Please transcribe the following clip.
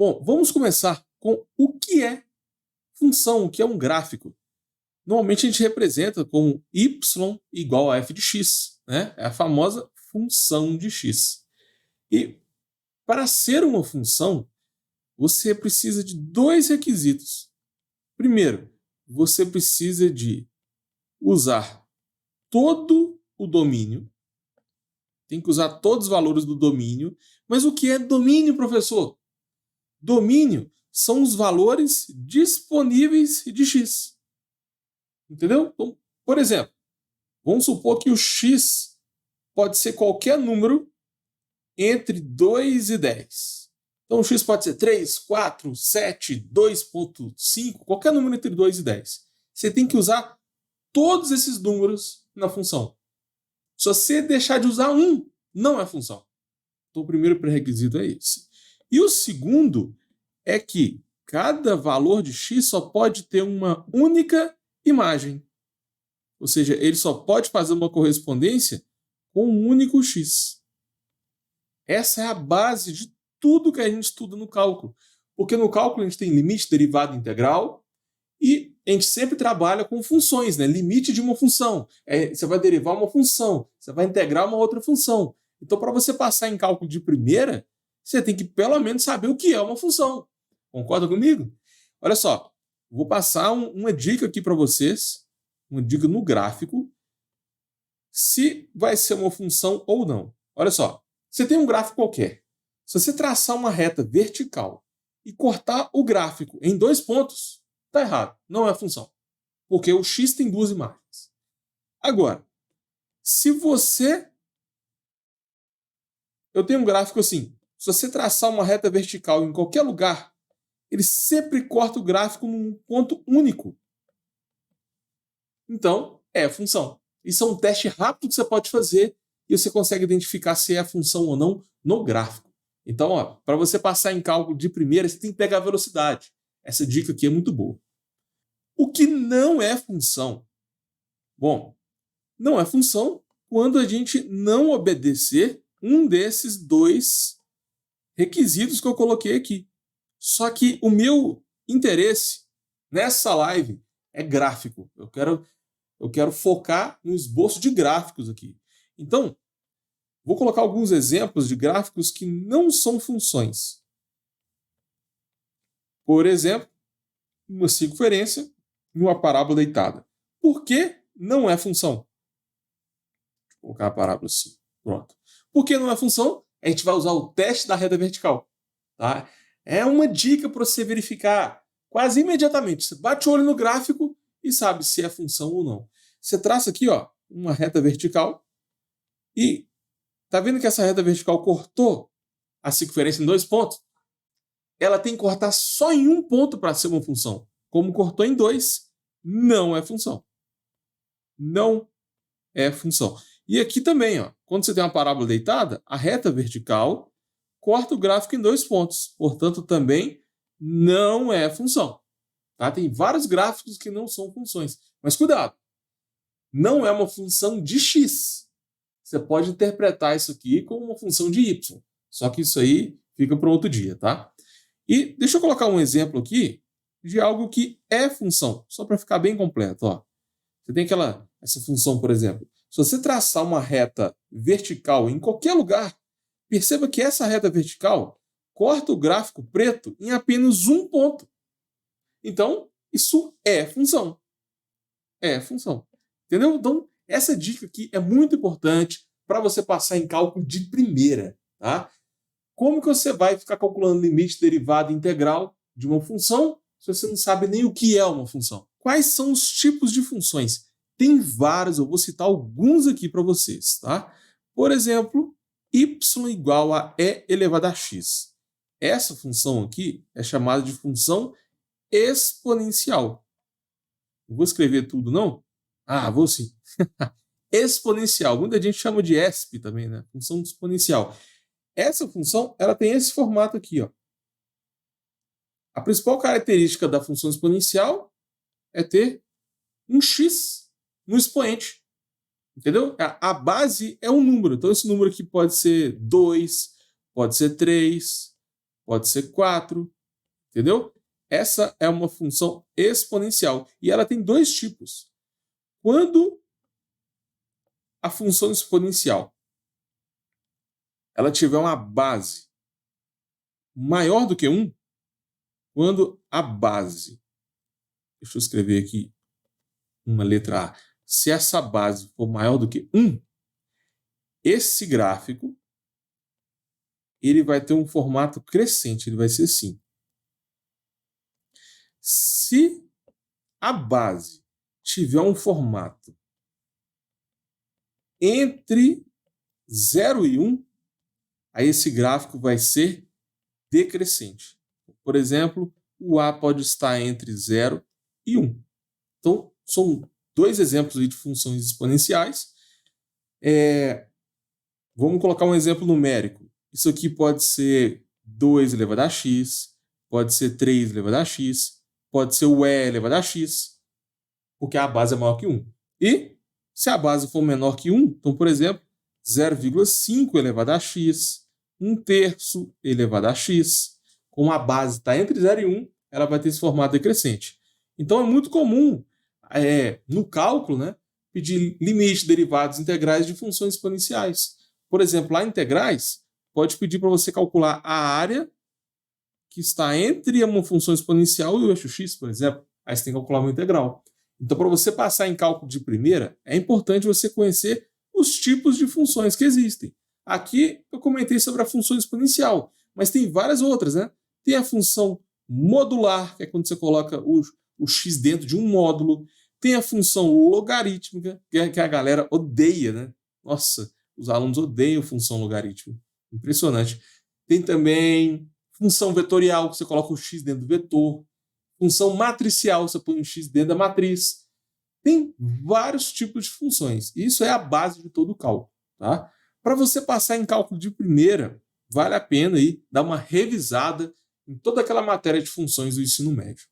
Bom, vamos começar com o que é função, o que é um gráfico. Normalmente a gente representa com y igual a f de x, né? É a famosa função de x. E para ser uma função, você precisa de dois requisitos. Primeiro, você precisa de usar todo o domínio. Tem que usar todos os valores do domínio. Mas o que é domínio, professor? Domínio são os valores disponíveis de x. Entendeu? Então, por exemplo, vamos supor que o x pode ser qualquer número entre 2 e 10. Então, o x pode ser 3, 4, 7, 2.5, qualquer número entre 2 e 10. Você tem que usar todos esses números na função. Se você deixar de usar um, não é função. Então, o primeiro pré-requisito é esse. E o segundo é que cada valor de x só pode ter uma única imagem. Ou seja, ele só pode fazer uma correspondência com um único x. Essa é a base de tudo que a gente estuda no cálculo. Porque no cálculo a gente tem limite, derivada, integral, e a gente sempre trabalha com funções, né? Limite de uma função. Você vai derivar uma função, você vai integrar uma outra função. Então, para você passar em cálculo de primeira, você tem que pelo menos saber o que é uma função. Concorda comigo? Olha só, vou passar uma dica aqui para vocês, uma dica no gráfico, se vai ser uma função ou não. Olha só, você tem um gráfico qualquer. Se você traçar uma reta vertical e cortar o gráfico em 2 pontos, está errado, não é função. Porque o x tem 2 imagens. Agora, se você... Eu tenho um gráfico assim. Se você traçar uma reta vertical em qualquer lugar, ele sempre corta o gráfico num ponto único. Então, é função. Isso é um teste rápido que você pode fazer e você consegue identificar se é função ou não no gráfico. Então, para você passar em cálculo de primeira, você tem que pegar a velocidade. Essa dica aqui é muito boa. O que não é função? Bom, não é função quando a gente não obedecer um desses dois requisitos que eu coloquei aqui. Só que o meu interesse nessa live é gráfico. Eu quero focar no esboço de gráficos aqui. Então, vou colocar alguns exemplos de gráficos que não são funções. Por exemplo, uma circunferência e uma parábola deitada. Por que não é função? Vou colocar a parábola assim. Pronto. Por que não é função? A gente vai usar o teste da reta vertical. Tá? É uma dica para você verificar quase imediatamente. Você bate o olho no gráfico e sabe se é função ou não. Você traça aqui uma reta vertical e tá vendo que essa reta vertical cortou a circunferência em 2 pontos? Ela tem que cortar só em um ponto para ser uma função. Como cortou em 2, não é função. Não é função. E aqui também, quando você tem uma parábola deitada, a reta vertical corta o gráfico em 2 pontos. Portanto, também não é função. Tá? Tem vários gráficos que não são funções. Mas cuidado, não é uma função de x. Você pode interpretar isso aqui como uma função de y. Só que isso aí fica para outro dia, tá? E deixa eu colocar um exemplo aqui de algo que é função, só para ficar bem completo. Você tem essa função, por exemplo. Se você traçar uma reta vertical em qualquer lugar, perceba que essa reta vertical corta o gráfico preto em apenas um ponto. Então, isso é função. É função. Entendeu? Então, essa dica aqui é muito importante para você passar em cálculo de primeira. Tá? Como que você vai ficar calculando limite, derivada, integral de uma função se você não sabe nem o que é uma função? Quais são os tipos de funções? Tem vários, eu vou citar alguns aqui para vocês. Tá? Por exemplo, y igual a e elevado a x. Essa função aqui é chamada de função exponencial. Não vou escrever tudo, não? Vou sim. Exponencial. Muita gente chama de ESP também, né? Função exponencial. Essa função, ela tem esse formato aqui, A principal característica da função exponencial é ter um x no expoente. Entendeu? A base é um número. Então, esse número aqui pode ser 2, pode ser 3, pode ser 4, entendeu? Essa é uma função exponencial e ela tem dois tipos. Quando a função exponencial ela tiver uma base maior do que 1, quando a base, deixa eu escrever aqui uma letra A, se essa base for maior do que 1, esse gráfico ele vai ter um formato crescente, ele vai ser assim. Se a base tiver um formato entre 0 e 1, aí esse gráfico vai ser decrescente. Por exemplo, o A pode estar entre 0 e 1. Então, são dois exemplos de funções exponenciais. Vamos colocar um exemplo numérico. Isso aqui pode ser 2 elevado a x, pode ser 3 elevado a x, pode ser o e elevado a x, porque a base é maior que 1. E se a base for menor que 1, então, por exemplo, 0,5 elevado a x, 1/3 elevado a x, como a base está entre 0 e 1, ela vai ter esse formato decrescente. Então, é muito comum, no cálculo, né, pedir limite, derivados, integrais de funções exponenciais. Por exemplo, lá em integrais, pode pedir para você calcular a área que está entre uma função exponencial e o eixo x, por exemplo. Aí você tem que calcular uma integral. Então, para você passar em cálculo de primeira, é importante você conhecer os tipos de funções que existem. Aqui eu comentei sobre a função exponencial, mas tem várias outras, né? Tem a função modular, que é quando você coloca o x dentro de um módulo. Tem a função logarítmica, que a galera odeia, né? Nossa, os alunos odeiam função logarítmica. Impressionante. Tem também função vetorial, que você coloca o x dentro do vetor. Função matricial, você põe um x dentro da matriz. Tem vários tipos de funções. Isso é a base de todo o cálculo. Tá? Para você passar em cálculo de primeira, vale a pena aí dar uma revisada em toda aquela matéria de funções do ensino médio.